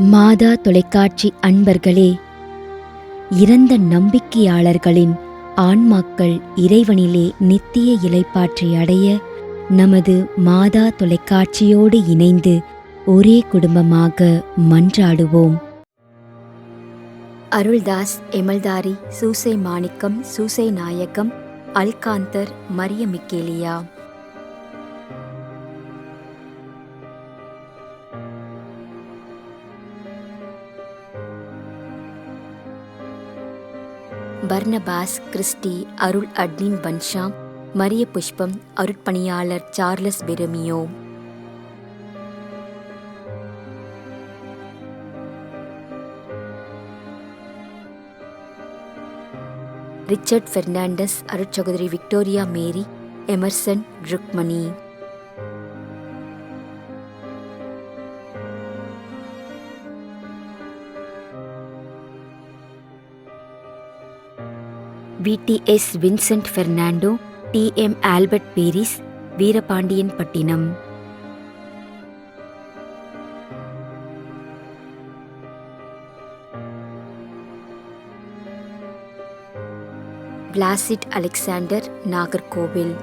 மாதா தொலைக்காட்சி அன்பர்களே, இறந்த நம்பிக்கையாளர்களின் ஆன்மாக்கள் இறைவனிலே நித்திய இளைப்பாற்றி அடைய நமது மாதா தொலைக்காட்சியோடு இணைந்து ஒரே குடும்பமாக மன்றாடுவோம். Aruldas, எமல்தாரி, Susai Manickam, Soosai Nayagam, Alkanthar, Mariya Mikkeliya. Barnabas, Christy, Arul Adlin பன்ஷாம், மரிய புஷ்பம், அருட்பணியாளர் சார்லஸ் பெருமியோ. ரிச்சர்ட் பெர்னாண்டஸ், அருட்சகோதரி Victoria Mary, Emerson, Rukmani. VTS Vincent Fernando, TM Albert Peris, Veerapandian Pattinam. Placid Alexander, Nagercoil.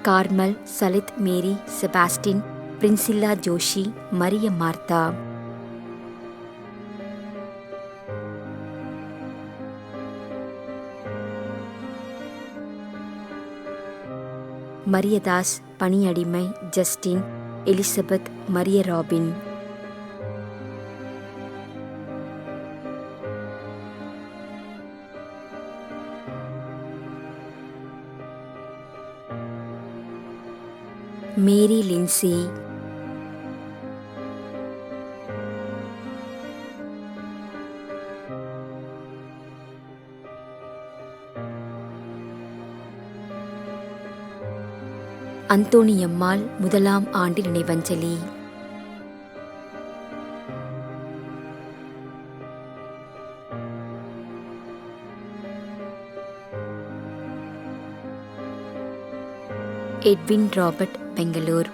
Carmel, Salith Mary, Sebastin, Priscilla Joshi, Mariya Martha. Mariyadas, Paniyadimai, Justin, Elizabeth, Mariya Robin. Mary Lincy. Anthoniammal, முதலாம் ஆண்டு நினைவஞ்சலி. Edwin Robert, Bangalore.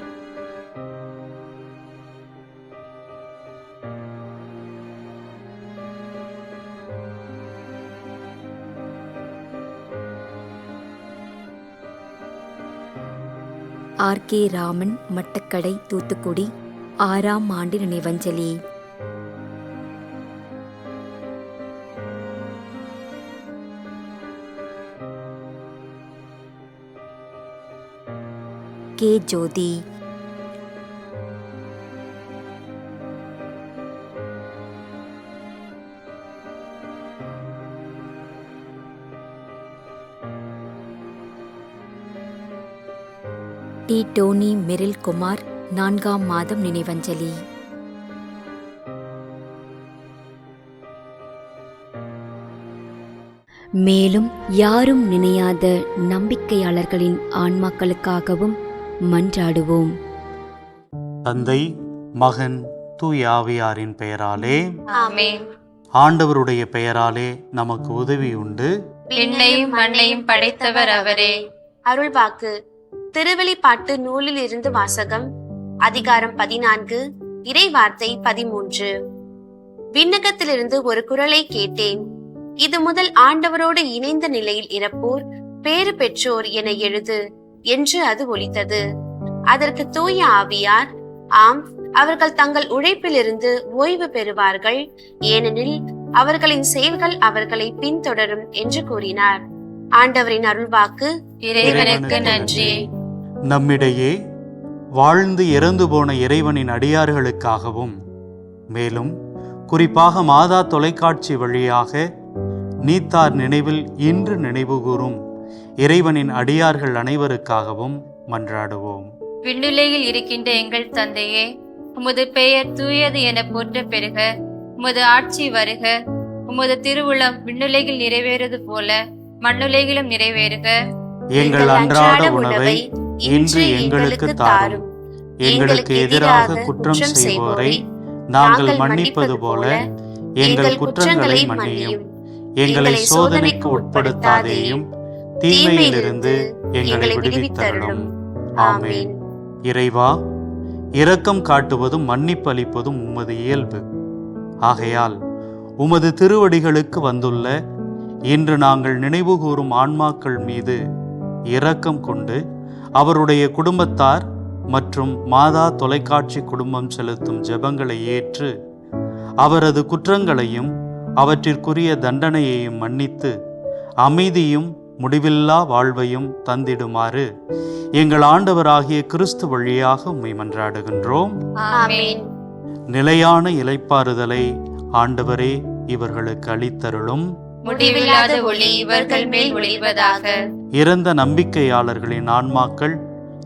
RK Raman, Mattakkadai, Thoothukudi, 6ஆம் ஆண்டு நினைவஞ்சலி. K Jothi. T Tony Merrill Kumar, 4ஆம் மாதம் நினைவஞ்சலி. மேலும் யாரும் நினையாத நம்பிக்கையாளர்களின் ஆன்மாக்களுக்காகவும் மன்றாடுவோம். தந்தை, மகன், தூய ஆவியாரின் பெயராலே ஆமென். ஆண்டவருடைய பெயராலே நமக்கு உதவி உண்டு. விண்ணையும் மண்ணையும் படைத்தவர் அவரே. அருள்வாக்கு. திருவெளிப்பாட்டு நூலில் இருந்து வாசகம். அதிகாரம் 14, இறை வார்த்தை 13. விண்ணகத்திலிருந்து ஒரு குரலை கேட்டேன். இது முதல் ஆண்டவரோடு இணைந்த நிலையில் இறப்போர் பேறு பெற்றோர் என எழுது என்று அது ஒலித்தது. அதற்கு தூய ஆவியார், ஆம், அவர்கள் தங்கள் உழைப்பிலிருந்து ஓய்வு பெறுவார்கள், ஏனெனில் அவர்களின் செயல்கள் அவர்களை பின்தொடரும் என்று கூறினார். ஆண்டவரின் அருள்வாக்கு. இறைவனுக்கு நன்றி. நம்மிடையே வாழ்ந்து இறந்து போன இறைவனின் அடியார்களுக்காகவும், மேலும் குறிப்பாக மாதா தொலைக்காட்சி வழியாக நீத்தார் நினைவில் இன்று நினைவுகூரும் இறைவனின் அடியார்கள் அனைவருக்காகவும் மன்றாடுவோம். விண்ணுலகில் இருக்கின்ற எங்கள் தந்தையே, உமது பெயர் தூயது என போற்ற பெறுக. உமது ஆட்சி வருக. உமது திருவுளம் விண்ணுலகில் நிறைவேறுவது போல மண்ணுலகிலும் நிறைவேறுக. எங்கள் அன்றாட உணவை இன்று எங்களுக்கு தாரும். எங்களுக்கு எதிராக குற்றம் செய்வோரை நாங்கள் மன்னிப்பது போல எங்கள் குற்றங்களை மன்னியும். எங்களை சோதனைக்கு உட்படுத்தாதேயும் தீமையிலிருந்து எங்களை விடுவித்தருளும். ஆமென். இறைவா, இரக்கம் காட்டுவதும் மன்னிப்பு அளிப்பதும் உமது இயல்பு. ஆகையால் உமது திருவடிகளுக்கு வந்துள்ள இன்று நாங்கள் நினைவுகூரும் ஆன்மாக்கள் மீது இரக்கம் கொண்டு அவருடைய குடும்பத்தார் மற்றும் மாதா தொலைக்காட்சி குடும்பம் செலுத்தும் ஜெபங்களை ஏற்று அவரது குற்றங்களையும் அவற்றிற்குரிய தண்டனையையும் மன்னித்து அமைதியும் முடிவில்லா வாழ்வையும் தந்திடுமாறு எங்கள் ஆண்டவராகிய கிறிஸ்து வழியாக உம்மை மன்றாடுகின்றோம். ஆமென். நிலையான இளைப்பாறுதலை ஆண்டவரே இவர்களுக்கு அளித்தருளும். முடிவில்லாத ஒளி இவர்கள் மேல் ஒளிவதாக. இறந்த நம்பிக்கையாளர்களின் ஆன்மாக்கள்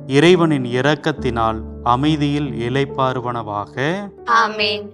இறைவனின் இரக்கத்தினால் அமைதியில் இளைப்பாறுவனவாக. ஆமென்.